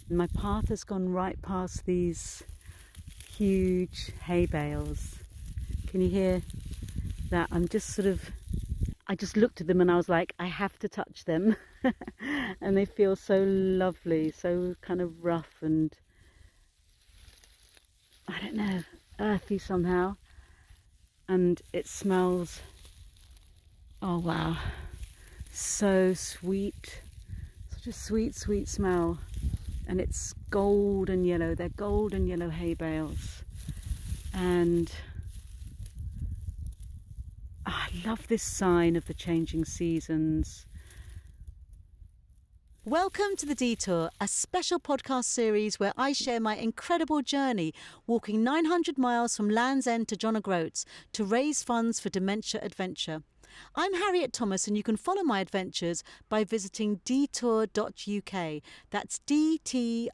My path has gone right past these huge hay bales. Can you hear that? I just looked at them and I was like, I have to touch them. And they feel so lovely, so kind of rough and, I don't know, earthy somehow. And it smells, oh wow, so sweet. Such a sweet, sweet smell. And it's golden yellow. They're golden yellow hay bales. And I love this sign of the changing seasons. Welcome to The Detour, a special podcast series where I share my incredible journey walking 900 miles from Land's End to John O'Groats to raise funds for Dementia Adventure. I'm Harriet Thomas and you can follow my adventures by visiting detour.uk. That's DTOUR.uk.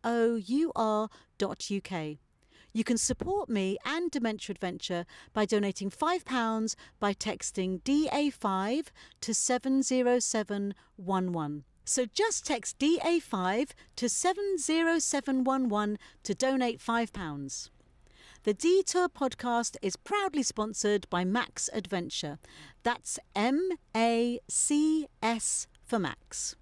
You can support me and Dementia Adventure by donating £5 by texting DA5 to 70711. So just text DA5 to 70711 to donate £5. The Detour podcast is proudly sponsored by Max Adventure. That's MACS for Max.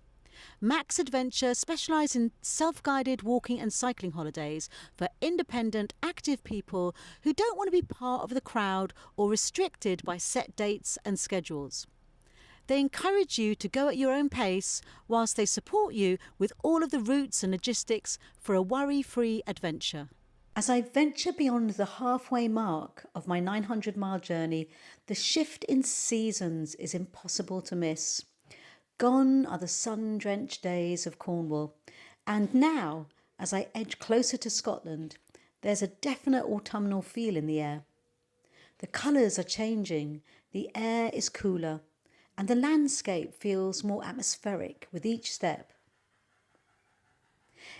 Max Adventure specialise in self-guided walking and cycling holidays for independent, active people who don't want to be part of the crowd or restricted by set dates and schedules. They encourage you to go at your own pace whilst they support you with all of the routes and logistics for a worry-free adventure. As I venture beyond the halfway mark of my 900-mile journey, the shift in seasons is impossible to miss. Gone are the sun-drenched days of Cornwall, and now, as I edge closer to Scotland, there's a definite autumnal feel in the air. The colours are changing, the air is cooler, and the landscape feels more atmospheric with each step.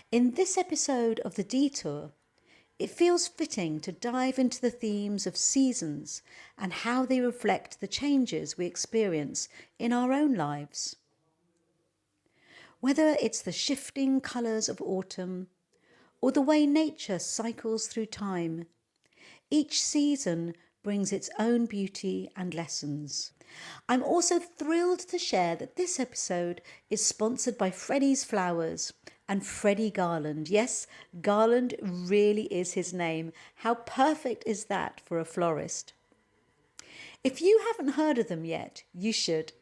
In this episode of The Detour, it feels fitting to dive into the themes of seasons and how they reflect the changes we experience in our own lives. Whether it's the shifting colours of autumn or the way nature cycles through time, each season brings its own beauty and lessons. I'm also thrilled to share that this episode is sponsored by Freddie's Flowers and Freddie Garland. Yes, Garland really is his name. How perfect is that for a florist? If you haven't heard of them yet, you should.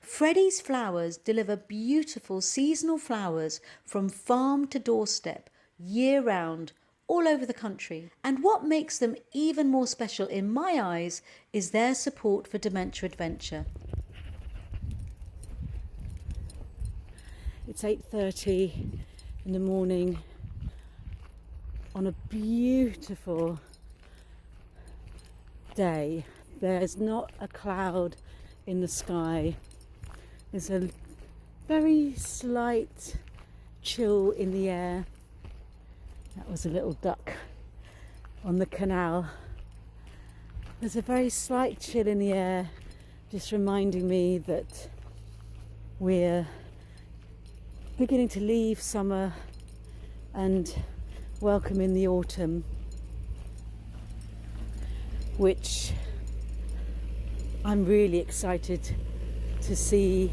Freddie's Flowers deliver beautiful seasonal flowers from farm to doorstep, year-round, all over the country. And what makes them even more special in my eyes is their support for Dementia Adventure. It's 8:30 in the morning on a beautiful day. There's not a cloud in the sky. There's a very slight chill in the air. That was a little duck on the canal. There's a very slight chill in the air, just reminding me that we're beginning to leave summer and welcome in the autumn, which I'm really excited to see.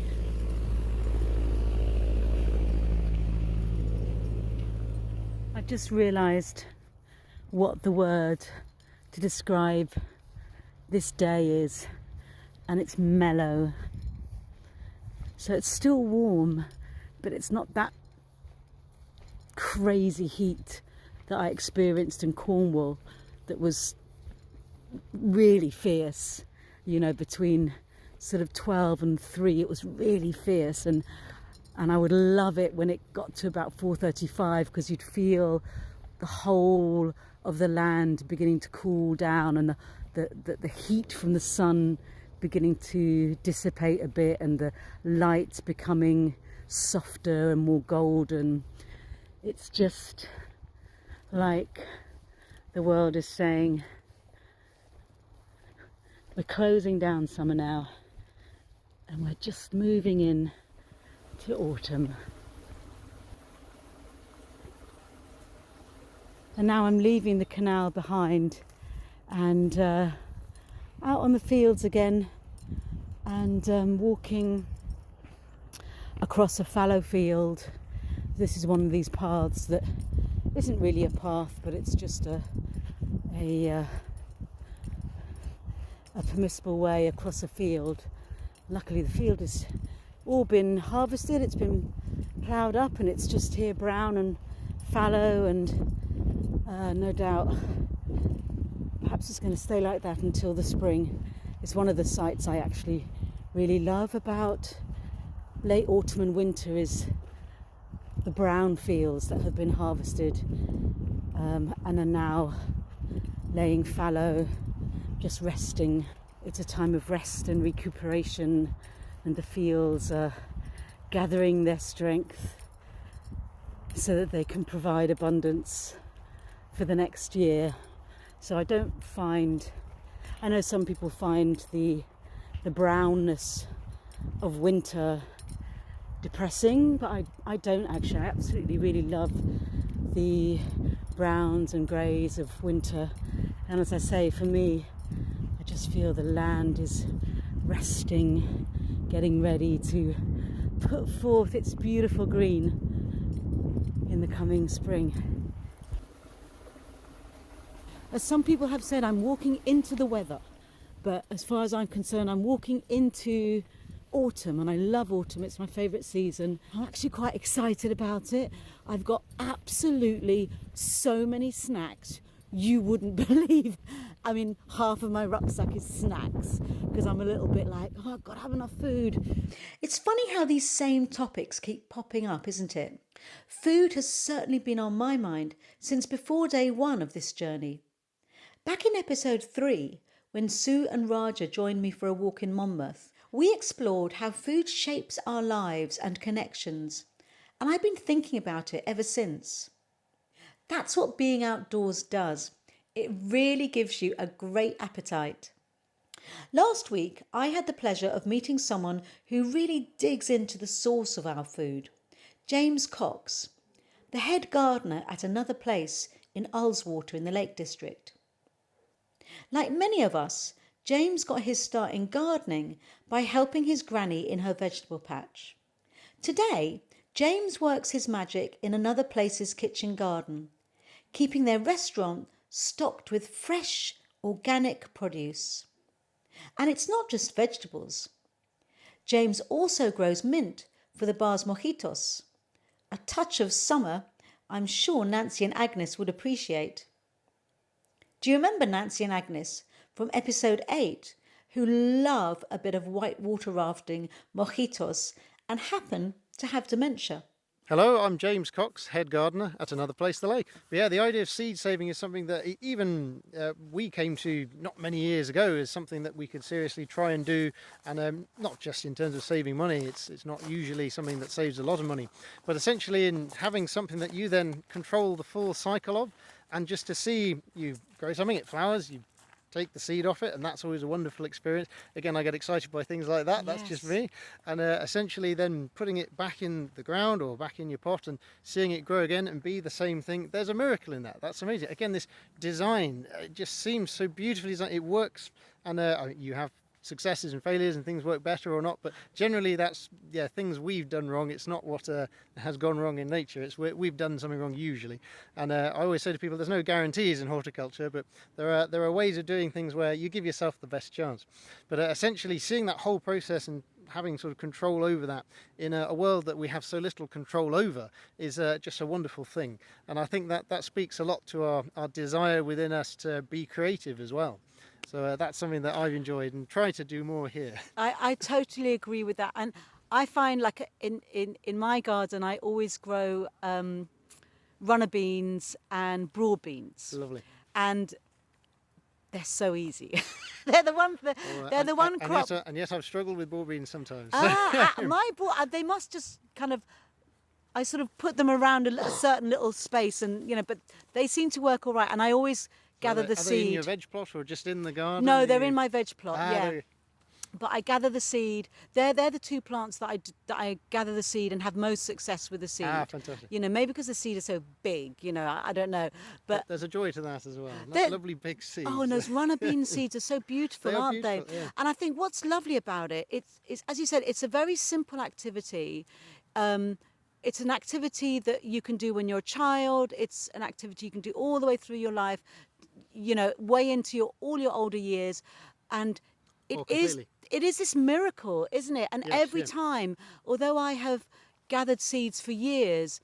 I just realised what the word to describe this day is, and it's mellow. So it's still warm, but it's not that crazy heat that I experienced in Cornwall that was really fierce, you know, between sort of 12 and 3. It was really fierce, and I would love it when it got to about 4:35, because you'd feel the whole of the land beginning to cool down, and the heat from the sun beginning to dissipate a bit, and the light becoming softer and more golden. It's just like the world is saying, we're closing down summer now, and we're just moving in to autumn. And now I'm leaving the canal behind and out on the fields again, and walking across a fallow field. This is one of these paths that isn't really a path, but it's just a permissible way across a field. Luckily the field has all been harvested, it's been ploughed up, and it's just here brown and fallow, and no doubt perhaps it's going to stay like that until the spring. It's one of the sights I actually really love about late autumn and winter, is the brown fields that have been harvested and are now laying fallow, just resting. It's a time of rest and recuperation, and the fields are gathering their strength so that they can provide abundance for the next year. So I know some people find the brownness of winter depressing, but I don't actually. I absolutely really love the browns and greys of winter. And as I say, for me, I just feel the land is resting, getting ready to put forth its beautiful green in the coming spring. As some people have said, I'm walking into the weather, but as far as I'm concerned, I'm walking into autumn, and I love autumn. It's my favourite season. I'm actually quite excited about it. I've got absolutely so many snacks you wouldn't believe. I mean, half of my rucksack is snacks, because I'm a little bit like, oh, I've got to have enough food. It's funny how these same topics keep popping up, isn't it? Food has certainly been on my mind since before day one of this journey. Back in episode 3, when Sue and Raja joined me for a walk in Monmouth, we explored how food shapes our lives and connections, and I've been thinking about it ever since. That's what being outdoors does. It really gives you a great appetite. Last week, I had the pleasure of meeting someone who really digs into the source of our food, James Cox, the head gardener at another place in Ullswater in the Lake District. Like many of us, James got his start in gardening by helping his granny in her vegetable patch. Today, James works his magic in another place's kitchen garden, keeping their restaurant stocked with fresh, organic produce. And it's not just vegetables. James also grows mint for the bar's mojitos, a touch of summer I'm sure Nancy and Agnes would appreciate. Do you remember Nancy and Agnes from episode 8, who love a bit of whitewater rafting, mojitos, and happen to have dementia? Hello, I'm James Cox, head gardener at Another Place the Lake. But yeah, the idea of seed saving is something that even we came to not many years ago as something that we could seriously try and do, and not just in terms of saving money. It's not usually something that saves a lot of money, but essentially in having something that you then control the full cycle of, and just to see you grow something, it flowers, you take the seed off it, and that's always a wonderful experience. Again, I get excited by things like that. That's just me. And essentially then putting it back in the ground or back in your pot and seeing it grow again and be the same thing, there's a miracle in that. That's amazing. Again, this design, it just seems so beautifully designed. It works, and you have successes and failures and things work better or not, but generally that's things we've done wrong. It's not what has gone wrong in nature. It's we've done something wrong usually. And I always say to people, there's no guarantees in horticulture, but there are ways of doing things where you give yourself the best chance. But essentially seeing that whole process and having sort of control over that in a world that we have so little control over is just a wonderful thing. And I think that speaks a lot to our desire within us to be creative as well. So that's something that I've enjoyed and try to do more here. I totally agree with that. And I find like in my garden, I always grow runner beans and broad beans. Lovely. And they're so easy. They're the one crop. And yet I've struggled with broad beans sometimes. They must just kind of, I sort of put them around a certain little space, and but they seem to work all right. And I always gather the seed. Are they in your veg plot or just in the garden? No, they're in my veg plot. but I gather the seed. They're the two plants that I gather the seed and have most success with the seed. Ah, fantastic. You know, maybe because the seed is so big. You know, I don't know, but There's a joy to that as well. they're- That's lovely big seeds. oh, and those runner bean seeds are so beautiful, They are aren't beautiful, they? yeah. And I think what's lovely about it, it's as you said, it's a very simple activity. It's an activity that you can do when you're a child. It's an activity you can do all the way through your life, you know, way into all your older years. And it Oh, is completely. it is this miracle, isn't it? And Yes, every yeah. time, although I have gathered seeds for years,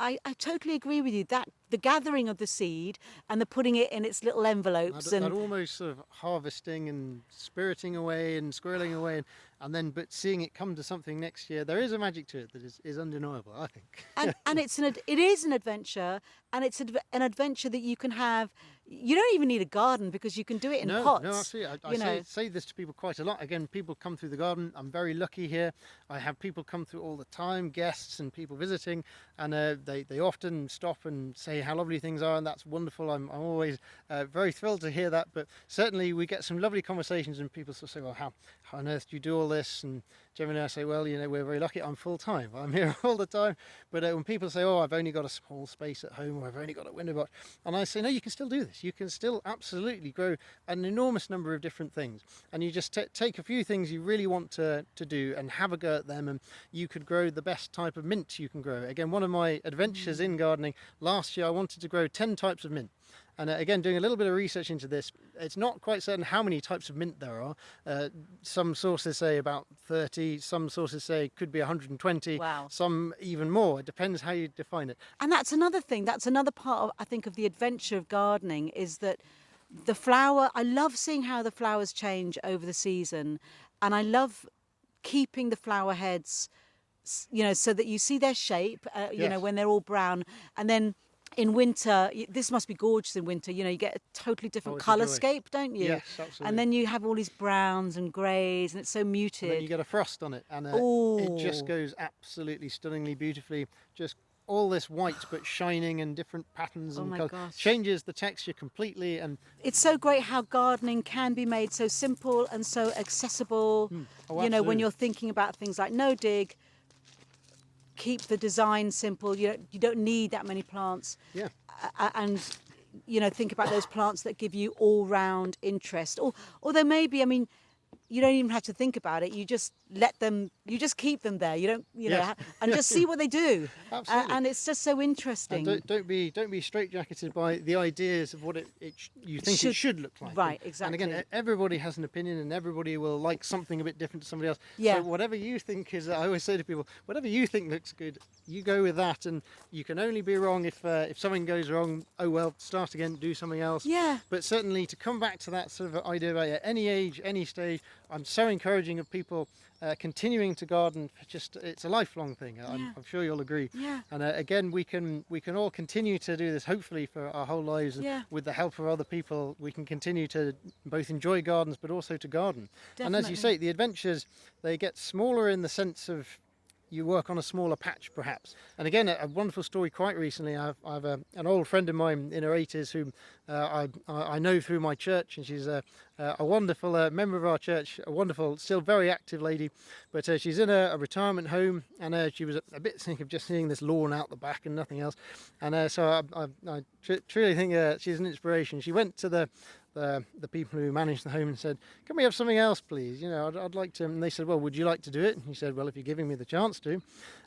I totally agree with you that the gathering of the seed and the putting it in its little envelopes That almost sort of harvesting and spiriting away and squirreling away, and then but seeing it come to something next year, there is a magic to it that is undeniable, I think. and it is an adventure, and it's an adventure that you can have. You don't even need a garden because you can do it in pots. No, absolutely. I you know. say this to people quite a lot. Again, people come through the garden. I'm very lucky here. I have people come through all the time, guests and people visiting, and they often stop and say how lovely things are, and that's wonderful. I'm always very thrilled to hear that. But certainly we get some lovely conversations, and people sort of say, well, how on earth do you do all this? And generally I say, well, you know, we're very lucky. I'm full time. I'm here all the time. But when people say, oh, I've only got a small space at home, or I've only got a window box, and I say, no, you can still do this. You can still absolutely grow an enormous number of different things, and you just take a few things you really want to do and have a go at them, and you could grow the best type of mint you can grow. Again, one of my adventures in gardening last year, I wanted to grow 10 types of mint. And again, doing a little bit of research into this, it's not quite certain how many types of mint there are. Some sources say about 30, some sources say it could be 120, Wow. some even more. It depends how you define it. And that's another thing. That's another part of, I think, of the adventure of gardening is that the flower. I love seeing how the flowers change over the season, and I love keeping the flower heads, you know, so that you see their shape. You know, Yes. when they're all brown, and then in winter, this must be gorgeous in winter. You know, you get a totally different it's a colour joy. scape, don't you? Yes, absolutely. And then you have all these browns and greys, and it's so muted. And then you get a frost on it, and it Ooh. just goes absolutely stunningly beautifully. Just all this white but shining and different patterns Oh and my colours. gosh. Changes the texture completely. And It's so great how gardening can be made so simple and so accessible. Oh, you know, when absolutely. you're thinking about things like no dig, keep the design simple. You don't need that many plants. yeah, And you know, think about those plants that give you all-round interest. Or although maybe, I mean, you don't even have to think about it. You just let them. You just keep them there. You don't, you know, Yes. and just see what they do. Absolutely. And it's just so interesting. and don't be straitjacketed by the ideas of what you think it should look like. Right, And again, exactly. everybody has an opinion, and everybody will like something a bit different to somebody else. Yeah. So whatever you think is, I always say to people, whatever you think looks good, you go with that, and you can only be wrong if something goes wrong. Oh well, start again, do something else. Yeah. But certainly to come back to that sort of idea about at any age, any stage, I'm so encouraging of people continuing to garden. It's a lifelong thing. I'm sure you'll agree. Yeah. And again, we can all continue to do this hopefully for our whole lives. And Yeah. with the help of other people, we can continue to both enjoy gardens but also to garden. And as you say, the adventures, they get smaller in the sense of you work on a smaller patch perhaps. And again, a wonderful story quite recently. I have an old friend of mine in her 80s whom I know through my church, and she's a wonderful member of our church, a wonderful, still very active lady. But she's in a retirement home, and she was a bit sick of just seeing this lawn out the back and nothing else. And so I truly think she's an inspiration. She went to the people who managed the home and said, can we have something else, please? You know, I'd like to. And they said, well, would you like to do it? And he said, well, if you're giving me the chance to.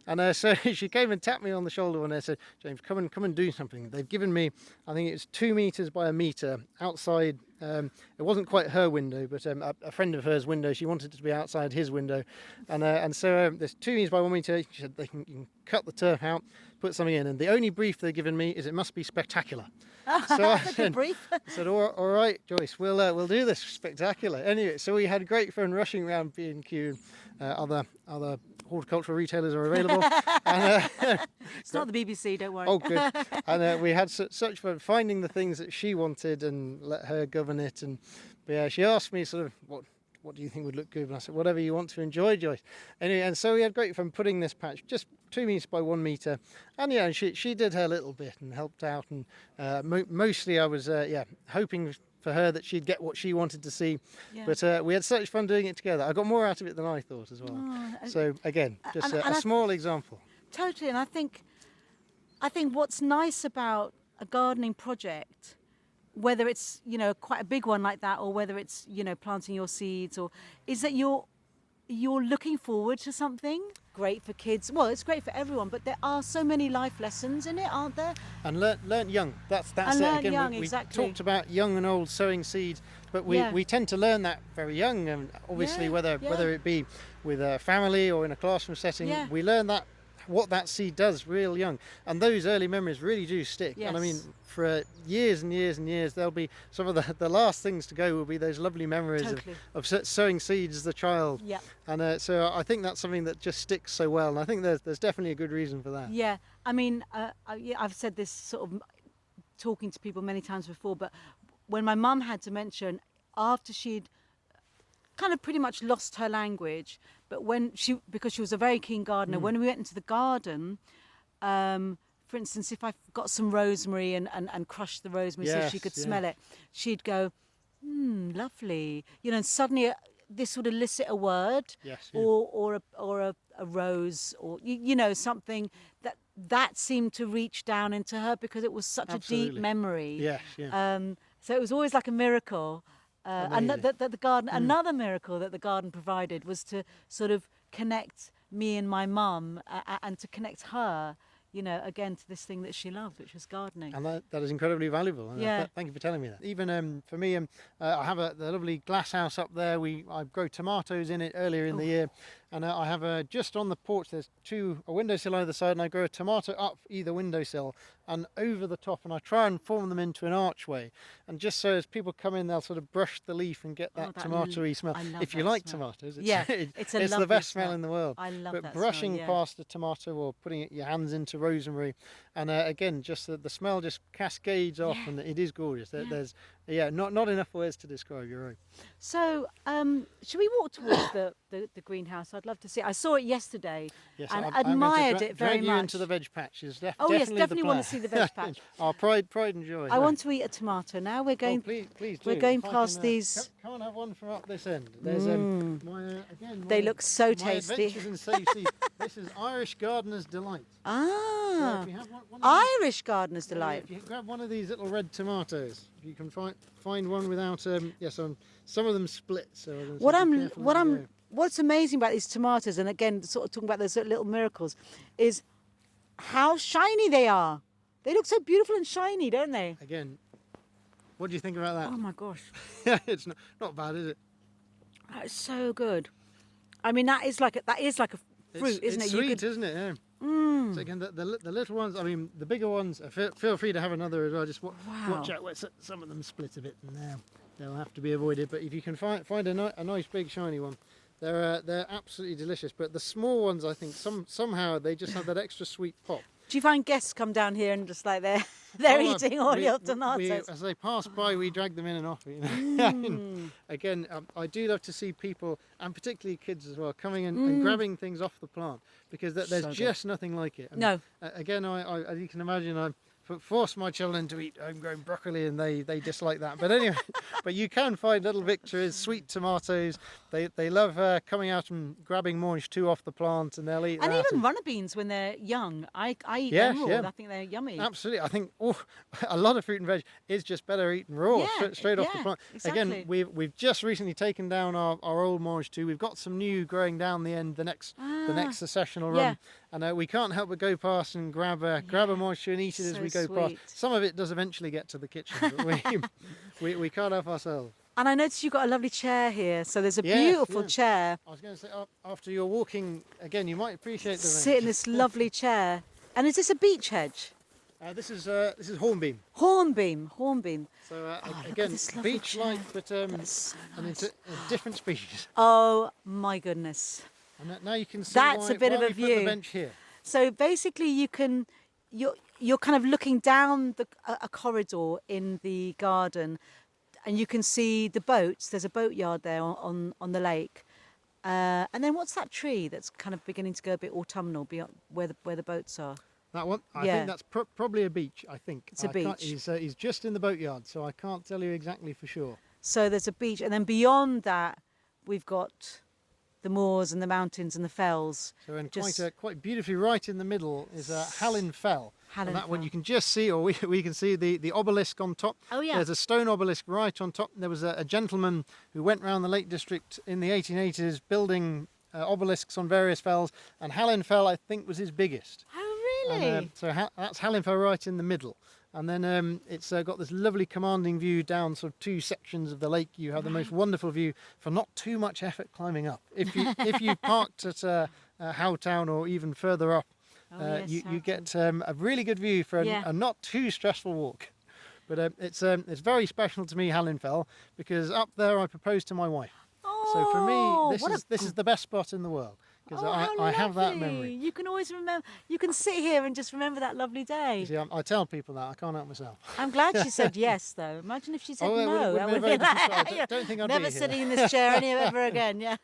And so she came and tapped me on the shoulder and they said, James, come and do something. They've given me, I think it's 2 meters by 1 meter outside. It wasn't quite her window, but a friend of hers window. She wanted it to be outside his window. And so there's 2 meters by 1 meter. She said, you can cut the turf out, put something in. And the only brief they've given me is it must be spectacular. So I said, brief. I said, all right, Joyce, we'll do this. Spectacular. Anyway, so we had great fun rushing around B&Q. Other horticultural retailers are available. And, It's not the BBC, don't worry. oh, good. And we had such fun finding the things that she wanted and let her govern it. And but yeah, she asked me sort of what do you think would look good? And I said, whatever you want to enjoy, Joyce. Anyway, and so we had great fun putting this patch, just 2 meters by 1 meter. And she did her little bit and helped out. And mostly I was hoping for her that she'd get what she wanted to see. Yeah. But we had such fun doing it together. I got more out of it than I thought as well. So again, just a small example. Totally, and I think what's nice about a gardening project, whether it's quite a big one like that, or whether it's planting your seeds, is that you're looking forward to something great for kids. Well, it's great for everyone, but there are so many life lessons in it, aren't there? And learn young. That's and it. learn Again, young, we exactly. talked about young and old sowing seeds, but we tend to learn that very young. And obviously, whether it be with a family or in a classroom setting, we learn that what that seed does real young, and those early memories really do stick. Yes. And I mean, for years and years and years, there'll be some of the last things to go will be those lovely memories of sowing seeds as a child. Yeah. And so I think that's something that just sticks so well, and I think there's definitely a good reason for that. Yeah, I mean, I've said this sort of talking to people many times before, but when my mum had dementia, after she'd kind of pretty much lost her language, but because she was a very keen gardener, when we went into the garden, for instance, if I got some rosemary and crushed the rosemary so she could smell it, she'd go, lovely, and suddenly this would elicit a word, or a rose, or something that seemed to reach down into her because it was such a deep memory. Yes, so it was always like a miracle. And that the garden, another miracle that the garden provided was to sort of connect me and my mum, and to connect her, again to this thing that she loved, which was gardening. And that is incredibly valuable. Thank you for telling me that. Even for me, I have the lovely glass house up there. I grow tomatoes in it earlier in the year. And I have just on the porch, there's a windowsill either side, and I grow a tomato up either windowsill and over the top, and I try and form them into an archway. And just so as people come in, they'll sort of brush the leaf and get that tomatoey smell. If you like tomatoes, it's the best smell in the world. I love but that brushing smell, past a tomato or putting your hands into rosemary, and again, just the smell just cascades off, and it is gorgeous. There's not enough words to describe. You're right. So, should we walk towards the greenhouse? I'd love to see it. I saw it yesterday and admired it very much. Drag you into the veg patch. Definitely want to see the veg patch. Our pride and joy. I want to eat a tomato now. We're going. Please do. We're going past these. Come and have one from up this end. There's they look so tasty. Adventures in safe seed. This is Irish Gardener's Delight. Ah, so if you have one Irish Gardener's Delight. If you grab one of these little red tomatoes, if you can find one without some of them split. So what's amazing about these tomatoes, and again, sort of talking about those little miracles, is how shiny they are. They look so beautiful and shiny, don't they? Again, what do you think about that? Oh my gosh. It's not bad, is it? That's so good. I mean, that is like a fruit, isn't it? It's sweet, isn't it? Yeah. So again, the little ones, I mean, the bigger ones, feel free to have another as well. Just watch out where some of them split a bit, and they'll have to be avoided. But if you can find a nice big shiny one, they're absolutely delicious. But the small ones, I think somehow they just have that extra sweet pop. Do you find guests come down here and just like they're eating all your tomatoes? As they pass by, we drag them in and off. Again, I do love to see people, and particularly kids as well, coming in and grabbing things off the plant, because there's just nothing like it. And, no. Again, I as you can imagine, I force my children to eat homegrown broccoli, and they dislike that. But anyway, but you can find little victories, sweet tomatoes. They love coming out and grabbing mange tout off the plant, and they'll eat and that. even runner beans when they're young. I eat them raw. I think they're yummy. Absolutely. I think a lot of fruit and veg is just better eaten raw, straight off the plant. Exactly. Again, we've just recently taken down our old mange tout. We've got some new growing down the end, the next successional run. And we can't help but go past and grab a mange tout and eat it as we go past. Some of it does eventually get to the kitchen, but we can't help ourselves. And I noticed you've got a lovely chair here, so there's a beautiful chair. I was going to say, after you're walking, again, you might appreciate the sit in this lovely chair. And is this a beech hedge? This is hornbeam. Hornbeam. So again, beech-like, but so nice. and it's a different species. Oh my goodness! And now you can see that's a bit of a we view. Put the bench here. So basically, you're kind of looking down a corridor in the garden, and you can see the boats. There's a boatyard there on the lake. And then what's that tree that's kind of beginning to go a bit autumnal beyond where the boats are? That one, I Yeah. think that's probably a beach. I think It's a I can't- beach. He's just in the boatyard, so I can't tell you exactly for sure. So there's a beach, and then beyond that, we've got the moors and the mountains and the fells. So, and Just quite beautifully, right in the middle is Hallin Fell. Hallen And that one Fell. you can just see, or we can see the obelisk on top. Oh, yeah. There's a stone obelisk right on top. There was a gentleman who went round the Lake District in the 1880s building obelisks on various fells, and Hallin Fell, I think, was his biggest. Oh, And, really? that's Hallin Fell right in the middle. And then it's got this lovely commanding view down sort of two sections of the lake. You have the most wonderful view for not too much effort climbing up. If you parked at Howtown or even further up, Oh, yes, you get a really good view for a not too stressful walk. But it's very special to me, Hallin Fell, because up there I proposed to my wife. So for me, this is the best spot in the world, because I have that memory. You can always remember. You can sit here and just remember that lovely You day. see, I tell people that I can't help myself. I'm glad she said yes, though. Imagine if she said Oh, that no. would have been a very different story. I Yeah. don't think I'd Never be here. sitting in this chair ever again. Yeah.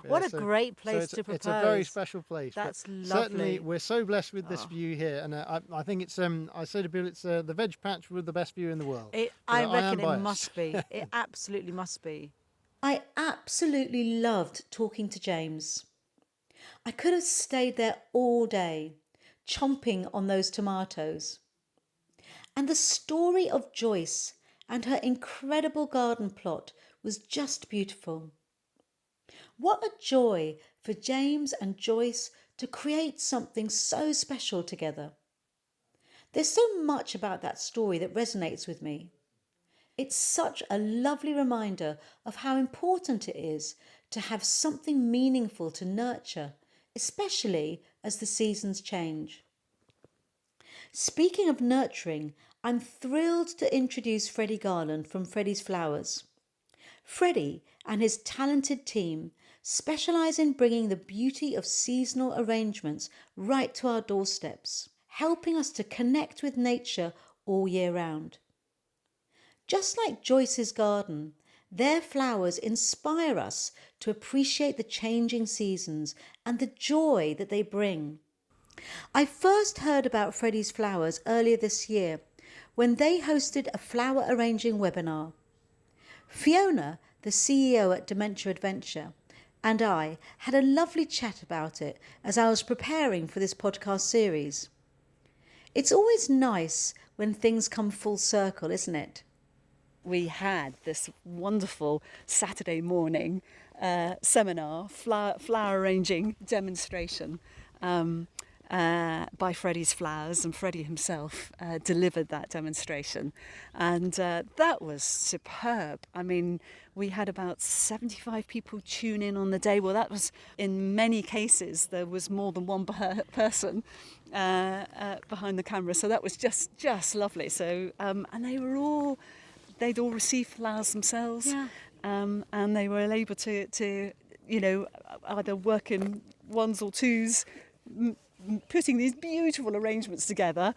What a great place to propose. It's a very special place. but That's lovely. Certainly, we're so blessed with this view here, and I think it's. I say to people, it's the veg patch with the best view in the world. I am reckon it biased. must be. It absolutely must be. I absolutely loved talking to James. I could have stayed there all day, chomping on those tomatoes. And the story of Joyce and her incredible garden plot was just beautiful. What a joy for James and Joyce to create something so special together. There's so much about that story that resonates with me. It's such a lovely reminder of how important it is to have something meaningful to nurture, especially as the seasons change. Speaking of nurturing, I'm thrilled to introduce Freddie Garland from Freddie's Flowers. Freddie and his talented team specialise in bringing the beauty of seasonal arrangements right to our doorsteps, helping us to connect with nature all year round. Just like Joyce's garden, their flowers inspire us to appreciate the changing seasons and the joy that they bring. I first heard about Freddie's Flowers earlier this year when they hosted a flower arranging webinar. Fiona, the CEO at Dementia Adventure, and I had a lovely chat about it as I was preparing for this podcast series. It's always nice when things come full circle, isn't it? We had this wonderful Saturday morning seminar, flower arranging demonstration by Freddie's Flowers, and Freddie himself delivered that demonstration, and that was superb. I mean, we had about 75 people tune in on the day. Well, that was, in many cases, there was more than one person behind the camera, so that was just lovely. So, and they'd all received flowers themselves, and they were able to either work in ones or twos, putting these beautiful arrangements together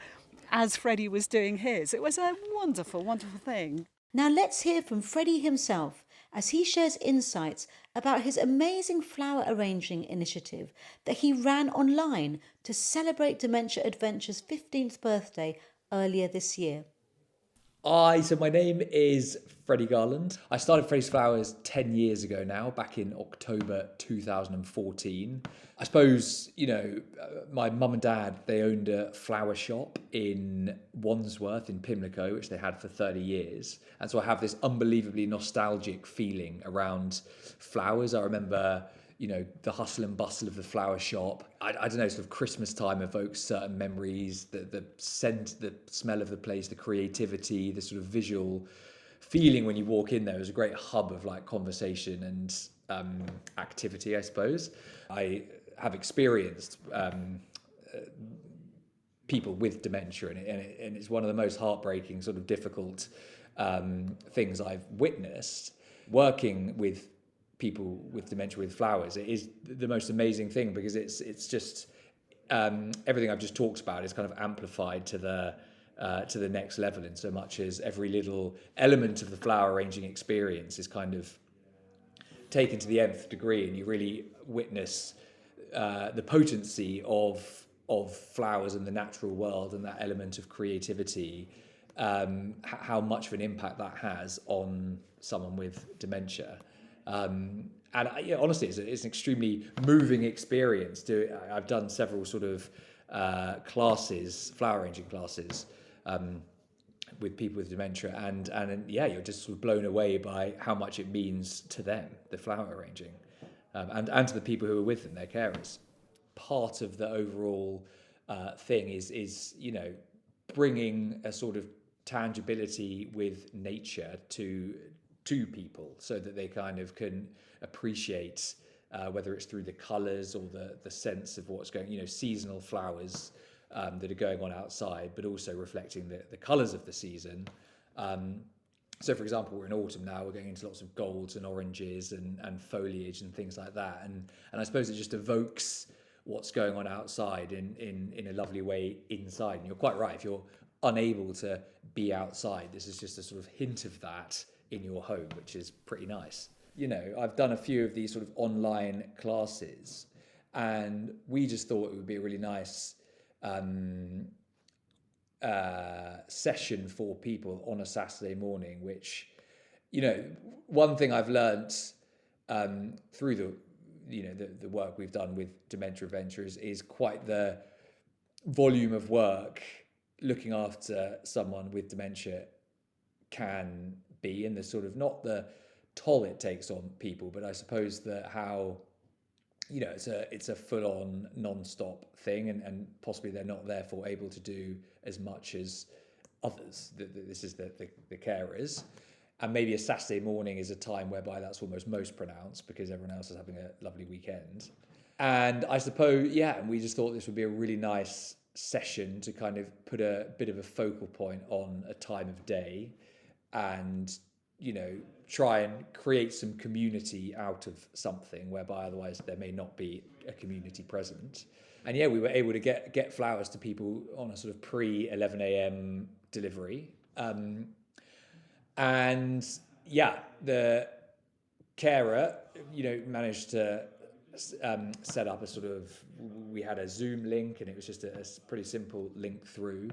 as Freddie was doing his. It was a wonderful, wonderful thing. Now let's hear from Freddie himself as he shares insights about his amazing flower arranging initiative that he ran online to celebrate Dementia Adventure's 15th birthday earlier this year. So my name is Freddie Garland. I started Freddie's Flowers 10 years ago now, back in October 2014. I suppose, my mum and dad, they owned a flower shop in Wandsworth in Pimlico, which they had for 30 years. And so I have this unbelievably nostalgic feeling around flowers. I remember the hustle and bustle of the flower shop. I don't know, sort of Christmas time evokes certain memories, the scent, the smell of the place, the creativity, the sort of visual feeling when you walk in there. It was a great hub of like conversation and activity, I suppose. I have experienced people with dementia, and it's one of the most heartbreaking, sort of difficult things I've witnessed. Working with people with dementia with flowers, it is the most amazing thing, because it's just everything I've just talked about is kind of amplified to the next level, in so much as every little element of the flower arranging experience is kind of taken to the nth degree, and you really witness the potency of of flowers and the natural world and that element of creativity, how much of an impact that has on someone with dementia. And honestly, it's an extremely moving experience. I've done several sort of classes, flower arranging classes, with people with dementia, and yeah, you're just sort of blown away by how much it means to them, the flower arranging, and to the people who are with them, their carers. Part of the overall thing is bringing a sort of tangibility with nature to people, so that they kind of can appreciate, whether it's through the colours or the sense of what's going, seasonal flowers that are going on outside, but also reflecting the colours of the season. So, for example, we're in autumn now. We're going into lots of golds and oranges and foliage and things like that. And I suppose it just evokes what's going on outside in a lovely way inside. And you're quite right. If you're unable to be outside, this is just a sort of hint of that in your home, which is pretty nice. I've done a few of these sort of online classes, and we just thought it would be a really nice session for people on a Saturday morning, which, one thing I've learnt through the work we've done with Dementia Adventure is quite the volume of work looking after someone with dementia can be, and the sort of, not the toll it takes on people, but I suppose that how it's a full-on non-stop thing, and possibly they're not therefore able to do as much as others. This is the carers, and maybe a Saturday morning is a time whereby that's almost most pronounced because everyone else is having a lovely weekend. And I suppose, and we just thought this would be a really nice session to kind of put a bit of a focal point on a time of day, and try and create some community out of something whereby otherwise there may not be a community present. And we were able to get flowers to people on a sort of pre 11 a.m. delivery. And the carer, managed to set up a sort of, we had a Zoom link, and it was just a pretty simple link through.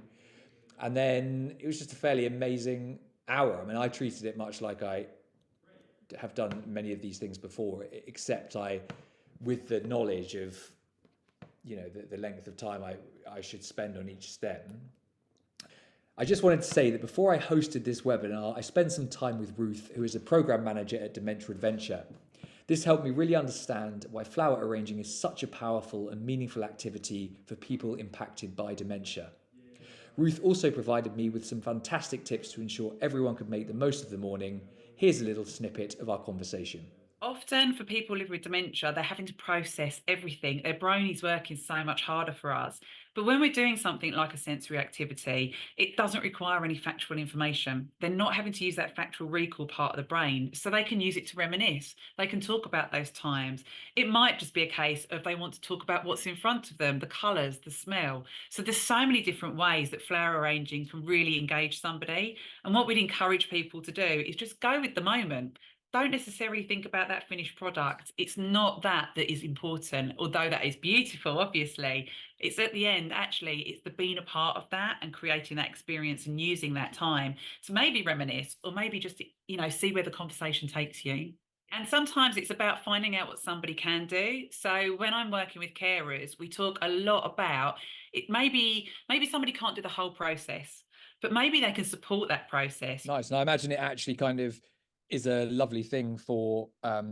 And then it was just a fairly amazing hour. I mean, I treated it much like I have done many of these things before, except with the knowledge of, the length of time I should spend on each stem. I just wanted to say that before I hosted this webinar, I spent some time with Ruth, who is a program manager at Dementia Adventure. This helped me really understand why flower arranging is such a powerful and meaningful activity for people impacted by dementia. Ruth also provided me with some fantastic tips to ensure everyone could make the most of the morning. Here's a little snippet of our conversation. Often for people living with dementia, they're having to process everything. Their brain is working so much harder for us. But when we're doing something like a sensory activity, it doesn't require any factual information. They're not having to use that factual recall part of the brain, so they can use it to reminisce. They can talk about those times. It might just be a case of they want to talk about what's in front of them, the colours, the smell. So there's so many different ways that flower arranging can really engage somebody. And what we'd encourage people to do is just go with the moment. Don't necessarily think about that finished product. It's not that is important, although that is beautiful, obviously. It's at the end, actually, it's the being a part of that and creating that experience and using that time to maybe reminisce, or maybe just, see where the conversation takes you. And sometimes it's about finding out what somebody can do. So when I'm working with carers, we talk a lot about it. Maybe somebody can't do the whole process, but maybe they can support that process. Nice. And I imagine it actually kind of is a lovely thing for a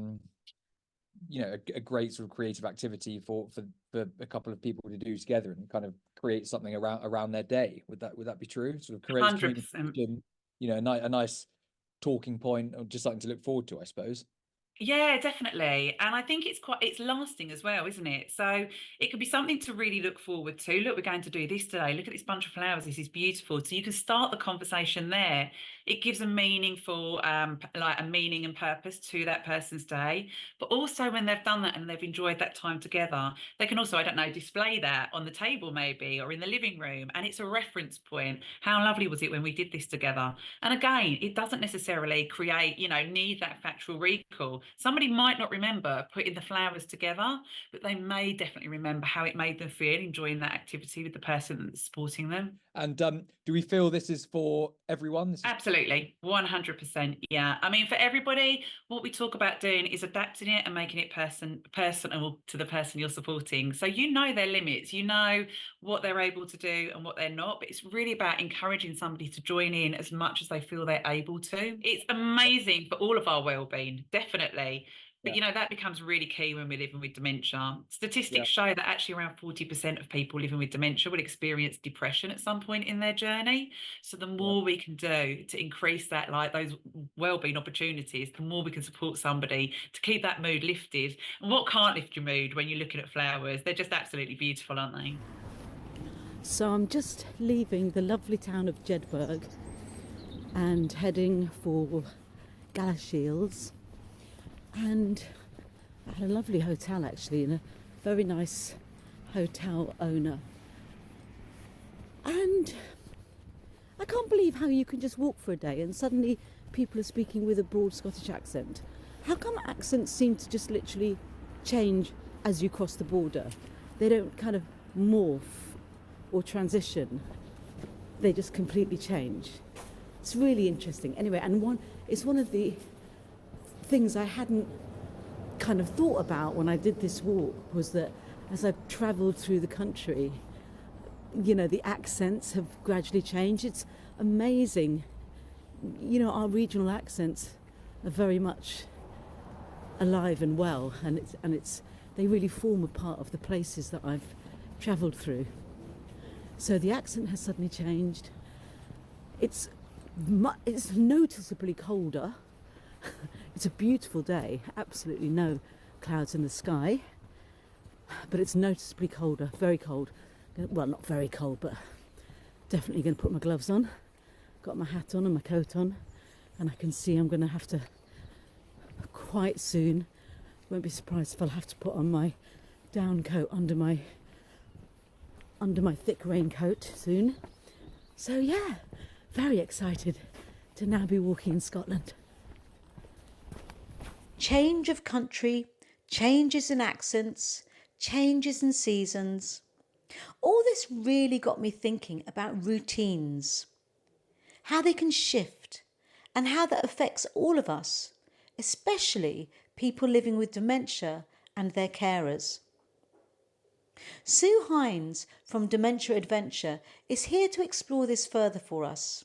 great sort of creative activity for a couple of people to do together and kind of create something around their day. Would that be true? Sort of create 100%. A nice talking point, or just something to look forward to, I suppose. Yeah, definitely. And I think it's lasting as well, isn't it? So it could be something to really look forward to. Look, we're going to do this today. Look at this bunch of flowers. This is beautiful. So you can start the conversation there. It gives a meaningful, like a meaning and purpose to that person's day. But also when they've done that and they've enjoyed that time together, they can also, I don't know, display that on the table maybe, or in the living room. And it's a reference point. How lovely was it when we did this together? And again, it doesn't necessarily create, need that factual recall. Somebody might not remember putting the flowers together, but they may definitely remember how it made them feel enjoying that activity with the person that's supporting them. And do we feel this is for everyone? This is Absolutely, 100%. Yeah. I mean, for everybody, what we talk about doing is adapting it and making it personal to the person you're supporting. So you know their limits, you know what they're able to do and what they're not, but it's really about encouraging somebody to join in as much as they feel they're able to. It's amazing for all of our well-being, definitely. But yeah, that becomes really key when we're living with dementia. yeah, Statistics show that actually around 40% of people living with dementia will experience depression at some point in their journey. So the yeah. more we can do to increase that, like those well-being opportunities, the more we can support somebody to keep that mood lifted. And what can't lift your mood when you're looking at flowers? They're just absolutely beautiful, aren't they? So I'm just leaving the lovely town of Jedburgh and heading for Galashiels, and I had a lovely hotel actually, and a very nice hotel owner. And I can't believe how you can just walk for a day and suddenly people are speaking with a broad Scottish accent. How come accents seem to just literally change as you cross the border? They don't kind of morph or transition. They just completely change. It's really interesting. Anyway, and it's one of the things I hadn't kind of thought about when I did this walk, was that as I've travelled through the country, the accents have gradually changed. It's amazing. Our regional accents are very much alive and well, and they really form a part of the places that I've travelled through. So the accent has suddenly changed. It's noticeably colder. It's a beautiful day, absolutely no clouds in the sky, but it's noticeably colder, very cold. Well, not very cold, but definitely going to put my gloves on. Got my hat on and my coat on, and I can see I'm going to have to quite soon. Won't be surprised if I'll have to put on my down coat under my thick raincoat soon. So yeah, very excited to now be walking in Scotland. Change of country, changes in accents, changes in seasons. All this really got me thinking about routines, how they can shift, and how that affects all of us, especially people living with dementia and their carers. Sue Hinds from Dementia Adventure is here to explore this further for us.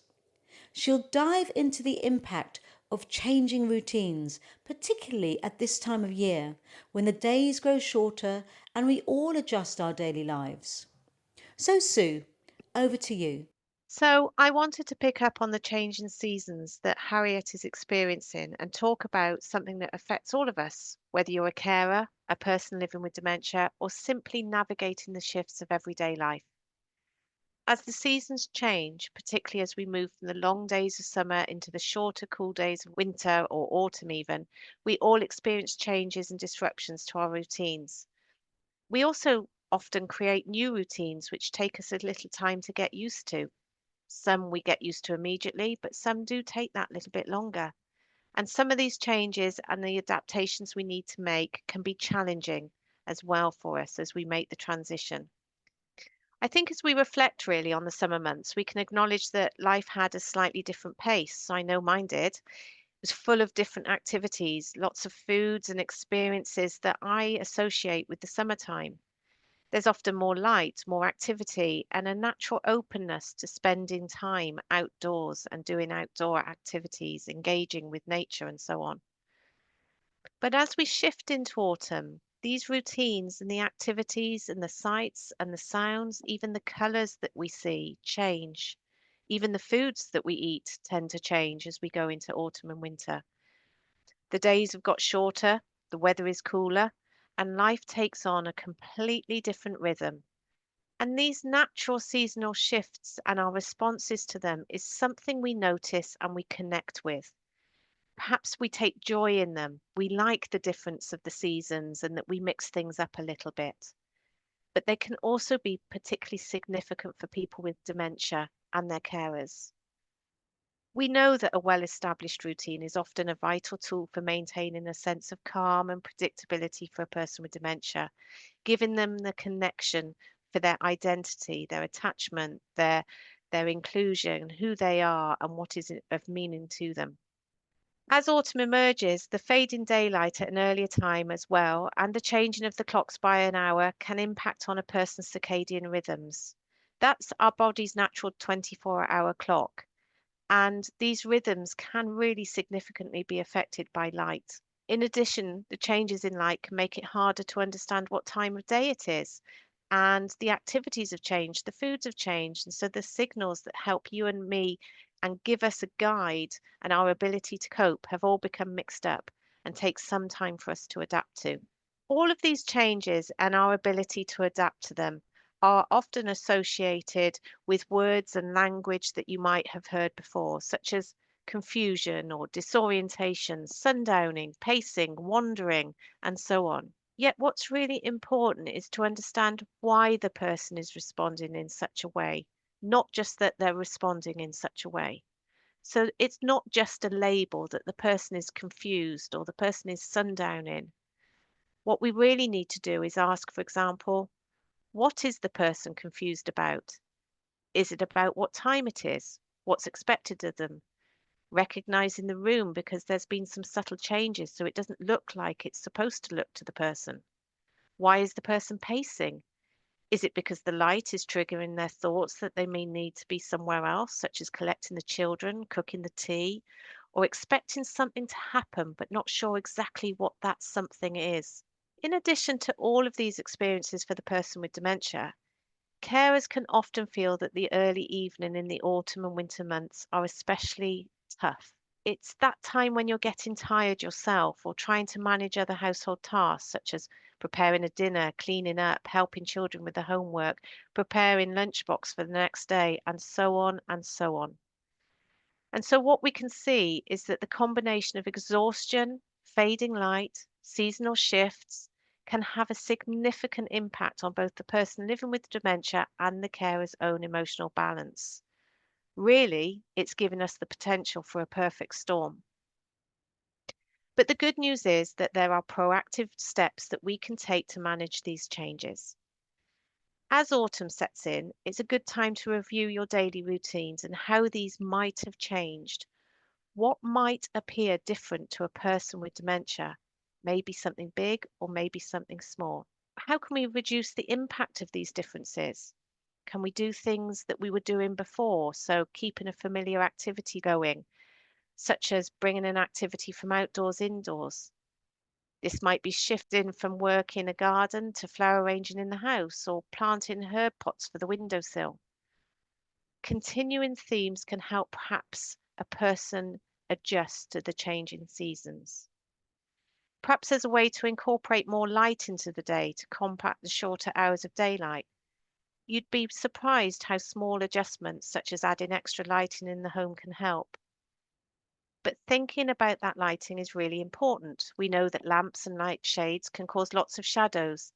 She'll dive into the impact of changing routines, particularly at this time of year when the days grow shorter and we all adjust our daily lives. So, Sue, over to you. So, I wanted to pick up on the change in seasons that Harriet is experiencing and talk about something that affects all of us, whether you're a carer, a person living with dementia, or simply navigating the shifts of everyday life. As the seasons change, particularly as we move from the long days of summer into the shorter, cool days of winter or autumn, even, we all experience changes and disruptions to our routines. We also often create new routines which take us a little time to get used to. Some we get used to immediately, but some do take that little bit longer. And some of these changes and the adaptations we need to make can be challenging as well for us as we make the transition. I think as we reflect really on the summer months, we can acknowledge that life had a slightly different pace. I know mine did. It was full of different activities, lots of foods and experiences that I associate with the summertime. There's often more light, more activity, and a natural openness to spending time outdoors and doing outdoor activities, engaging with nature, and so on. But as we shift into autumn, these routines and the activities and the sights and the sounds, even the colours that we see, change. Even the foods that we eat tend to change as we go into autumn and winter. The days have got shorter, the weather is cooler, and life takes on a completely different rhythm. And these natural seasonal shifts and our responses to them is something we notice and we connect with. Perhaps we take joy in them. We like the difference of the seasons and that we mix things up a little bit. But they can also be particularly significant for people with dementia and their carers. We know that a well-established routine is often a vital tool for maintaining a sense of calm and predictability for a person with dementia, giving them the connection for their identity, their attachment, their inclusion, who they are, and what is of meaning to them. As autumn emerges, the fading daylight at an earlier time as well, and the changing of the clocks by an hour can impact on a person's circadian rhythms. That's our body's natural 24-hour clock, and these rhythms can really significantly be affected by light. In addition, the changes in light can make it harder to understand what time of day it is. And the activities have changed, the foods have changed. And so the signals that help you and me and give us a guide and our ability to cope have all become mixed up and take some time for us to adapt to. All of these changes and our ability to adapt to them are often associated with words and language that you might have heard before, such as confusion or disorientation, sundowning, pacing, wandering, and so on. Yet, what's really important is to understand why the person is responding in such a way, not just that they're responding in such a way. So, it's not just a label that the person is confused or the person is sundowning. What we really need to do is ask, for example, what is the person confused about? Is it about what time it is? What's expected of them? Recognizing the room because there's been some subtle changes so it doesn't look like it's supposed to look to the person. Why is the person pacing? Is it because the light is triggering their thoughts that they may need to be somewhere else, such as collecting the children, cooking the tea, or expecting something to happen but not sure exactly what that something is? In addition to all of these experiences for the person with dementia, carers can often feel that the early evening in the autumn and winter months are especially tough. It's that time when you're getting tired yourself or trying to manage other household tasks, such as preparing a dinner, cleaning up, helping children with the homework, preparing lunchbox for the next day, and so on and so on. And so, what we can see is that the combination of exhaustion, fading light, seasonal shifts can have a significant impact on both the person living with dementia and the carer's own emotional balance. Really, it's given us the potential for a perfect storm. But the good news is that there are proactive steps that we can take to manage these changes. As autumn sets in, it's a good time to review your daily routines and how these might have changed. What might appear different to a person with dementia? Maybe something big or maybe something small. How can we reduce the impact of these differences? Can we do things that we were doing before? So, keeping a familiar activity going, such as bringing an activity from outdoors indoors. This might be shifting from work in a garden to flower arranging in the house or planting herb pots for the windowsill. Continuing themes can help perhaps a person adjust to the changing seasons. Perhaps there's a way to incorporate more light into the day to combat the shorter hours of daylight. You'd be surprised how small adjustments, such as adding extra lighting in the home, can help. But thinking about that lighting is really important. We know that lamps and light shades can cause lots of shadows,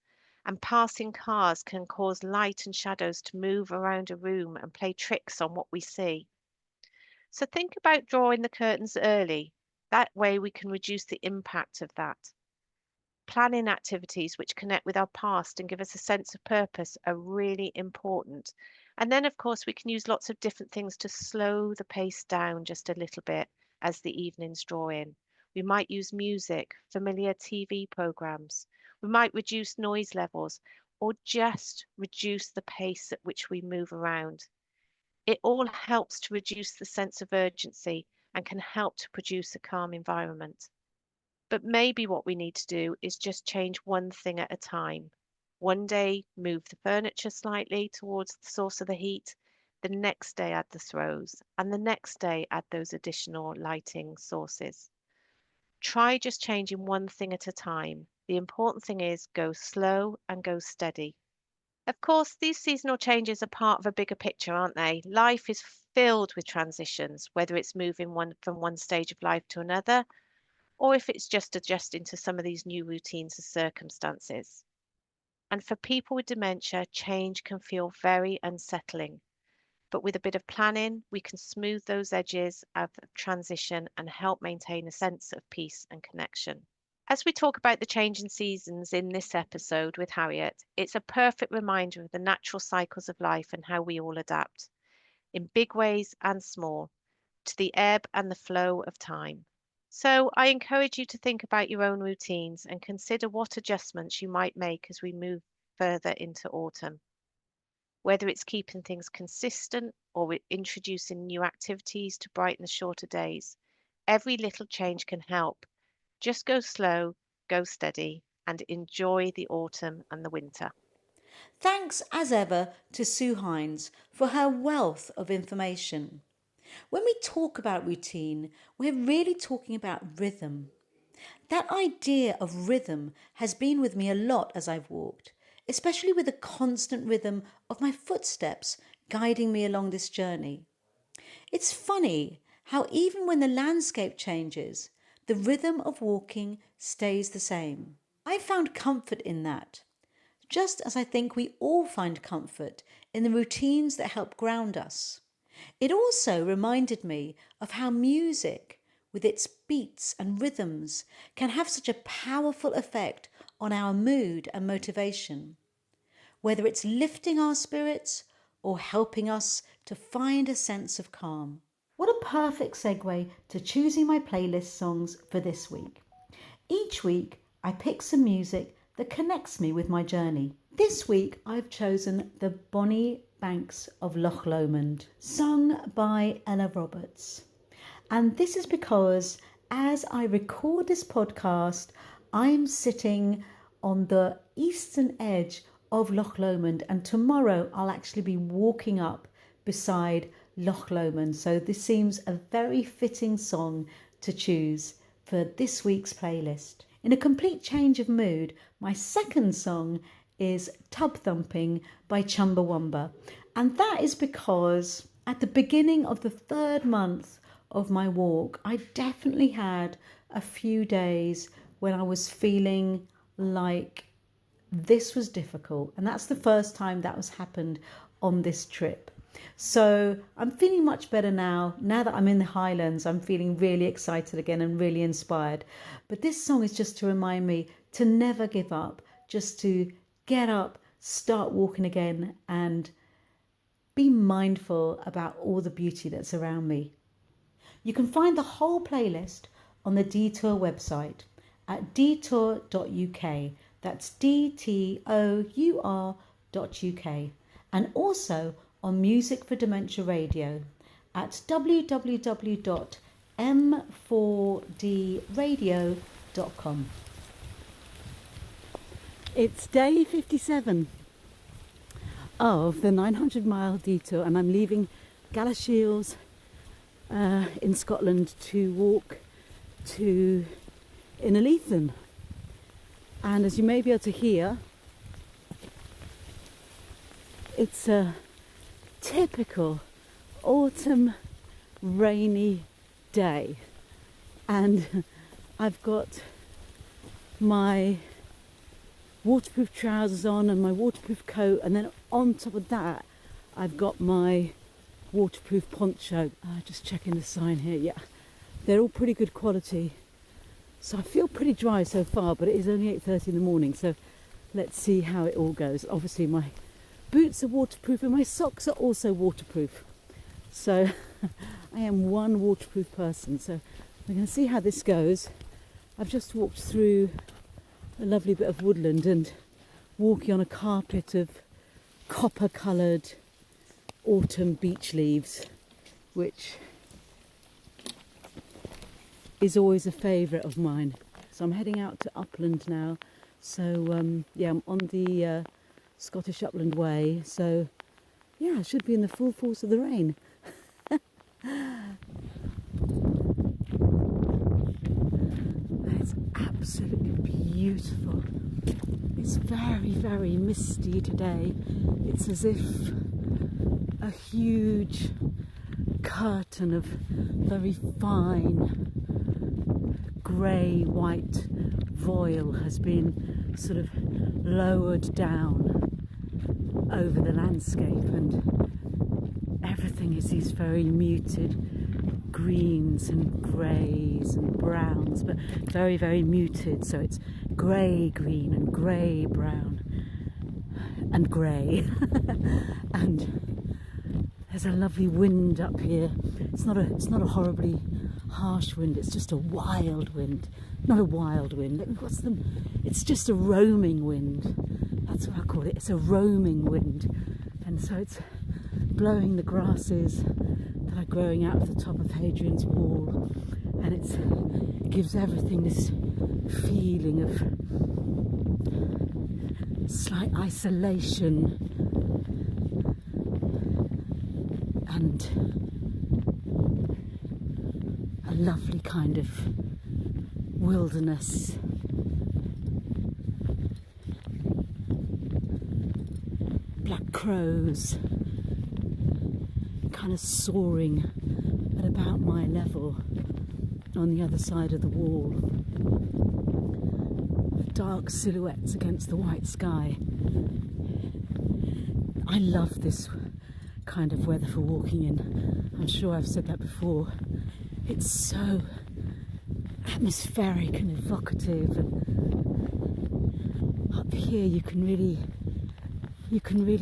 and passing cars can cause light and shadows to move around a room and play tricks on what we see. So think about drawing the curtains early. That way we can reduce the impact of that. Planning activities which connect with our past and give us a sense of purpose are really important. And then, of course, we can use lots of different things to slow the pace down just a little bit as the evenings draw in. We might use music, familiar TV programs. We might reduce noise levels or just reduce the pace at which we move around. It all helps to reduce the sense of urgency and can help to produce a calm environment. But maybe what we need to do is just change one thing at a time. One day, move the furniture slightly towards the source of the heat. The next day, add the throws. And the next day, add those additional lighting sources. Try just changing one thing at a time. The important thing is go slow and go steady. Of course, these seasonal changes are part of a bigger picture, aren't they? Life is filled with transitions, whether it's moving from one stage of life to another or if it's just adjusting to some of these new routines and circumstances. And for people with dementia, change can feel very unsettling. But with a bit of planning, we can smooth those edges of transition and help maintain a sense of peace and connection. As we talk about the changing seasons in this episode with Harriet, it's a perfect reminder of the natural cycles of life and how we all adapt, in big ways and small, to the ebb and the flow of time. So I encourage you to think about your own routines and consider what adjustments you might make as we move further into autumn. Whether it's keeping things consistent or introducing new activities to brighten the shorter days, every little change can help. Just go slow, go steady, and enjoy the autumn and the winter. Thanks as ever to Sue Hinds for her wealth of information. When we talk about routine, we're really talking about rhythm. That idea of rhythm has been with me a lot as I've walked, especially with the constant rhythm of my footsteps guiding me along this journey. It's funny how even when the landscape changes, the rhythm of walking stays the same. I found comfort in that, just as I think we all find comfort in the routines that help ground us. It also reminded me of how music, with its beats and rhythms, can have such a powerful effect on our mood and motivation, whether it's lifting our spirits or helping us to find a sense of calm. What a perfect segue to choosing my playlist songs for this week. Each week, I pick some music that connects me with my journey. This week, I've chosen The Bonnie Banks of Loch Lomond, sung by Ella Roberts. And this is because as I record this podcast, I'm sitting on the eastern edge of Loch Lomond, and tomorrow I'll actually be walking up beside Loch Lomond. So this seems a very fitting song to choose for this week's playlist. In a complete change of mood, my second song is Tub Thumping by Chumbawamba. And that is because at the beginning of the third month of my walk, I definitely had a few days when I was feeling like this was difficult. And that's the first time that has happened on this trip. So I'm feeling much better now. Now that I'm in the Highlands, I'm feeling really excited again and really inspired. But this song is just to remind me to never give up, just to get up, start walking again, and be mindful about all the beauty that's around me. You can find the whole playlist on the Detour website at detour.uk. That's dtour.uk. And also on Music for Dementia Radio at www.m4dradio.com. It's day 57 of the 900-mile detour, and I'm leaving Galashiels in Scotland to walk to Innerleithen. And as you may be able to hear, it's a typical autumn rainy day, and I've got my waterproof trousers on and my waterproof coat, and then on top of that I've got my waterproof poncho. Just checking the sign here. Yeah, they're all pretty good quality, so I feel pretty dry so far, but it is only 8:30 in the morning, so let's see how it all goes. Obviously my boots are waterproof and my socks are also waterproof, so I am one waterproof person. So we're going to see how this goes. I've just walked through a lovely bit of woodland and walking on a carpet of copper coloured autumn beech leaves, which is always a favourite of mine. So I'm heading out to Upland now. So yeah, I'm on the Scottish Upland Way. So yeah, I should be in the full force of the rain. It's absolutely beautiful. It's very, very misty today. It's as if a huge curtain of very fine grey white voile has been sort of lowered down over the landscape, and everything is these very muted greens and greys and browns, but very, very muted. So it's grey green and grey brown and grey. And there's a lovely wind up here. It's not a horribly harsh wind, it's just a wild wind. Not a wild wind, it's just a roaming wind. That's what I call it. It's a roaming wind. And so it's blowing the grasses that are growing out of the top of Hadrian's Wall, and it gives everything this feeling of slight isolation and a lovely kind of wilderness. Black crows kind of soaring at about my level on the other side of the wall. Dark silhouettes against the white sky. I love this kind of weather for walking in. I'm sure I've said that before. It's so atmospheric and evocative, and up here you can really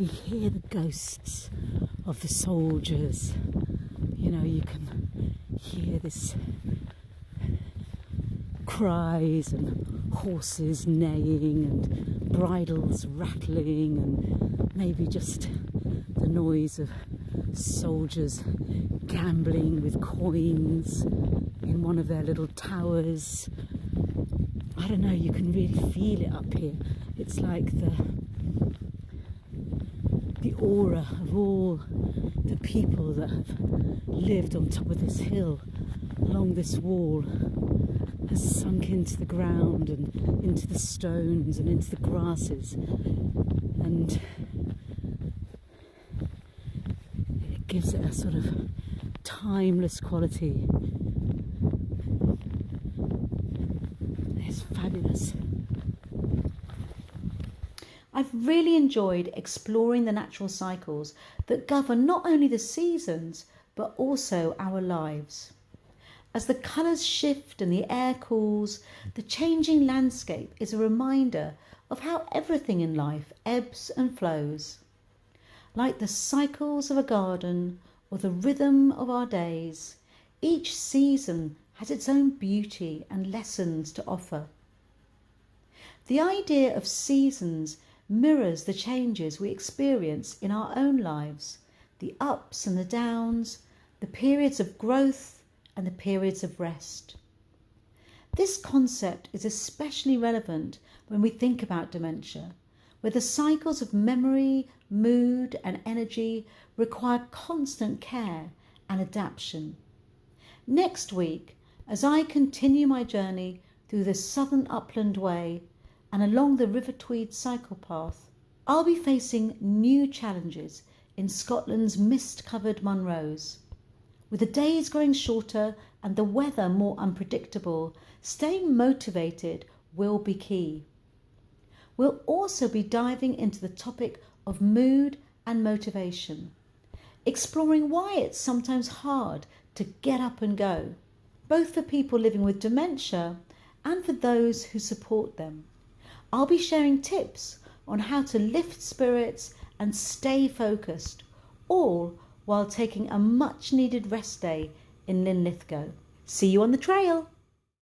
hear the ghosts of the soldiers. You know, you can hear this cries and horses neighing and bridles rattling, and maybe just the noise of soldiers gambling with coins in one of their little towers. I don't know, you can really feel it up here. It's like the aura of all the people that have lived on top of this hill along this wall has sunk into the ground and into the stones and into the grasses, and it gives it a sort of timeless quality. It's fabulous. I've really enjoyed exploring the natural cycles that govern not only the seasons but also our lives. As the colours shift and the air cools, the changing landscape is a reminder of how everything in life ebbs and flows. Like the cycles of a garden or the rhythm of our days, each season has its own beauty and lessons to offer. The idea of seasons mirrors the changes we experience in our own lives, the ups and the downs, the periods of growth and the periods of rest. This concept is especially relevant when we think about dementia, where the cycles of memory, mood and energy require constant care and adaptation. Next week, as I continue my journey through the Southern Upland Way and along the River Tweed cycle path, I'll be facing new challenges in Scotland's mist-covered Munros. With the days growing shorter and the weather more unpredictable, staying motivated will be key. We'll also be diving into the topic of mood and motivation, exploring why it's sometimes hard to get up and go, both for people living with dementia and for those who support them. I'll be sharing tips on how to lift spirits and stay focused, all while taking a much needed rest day in Linlithgow. See you on the trail.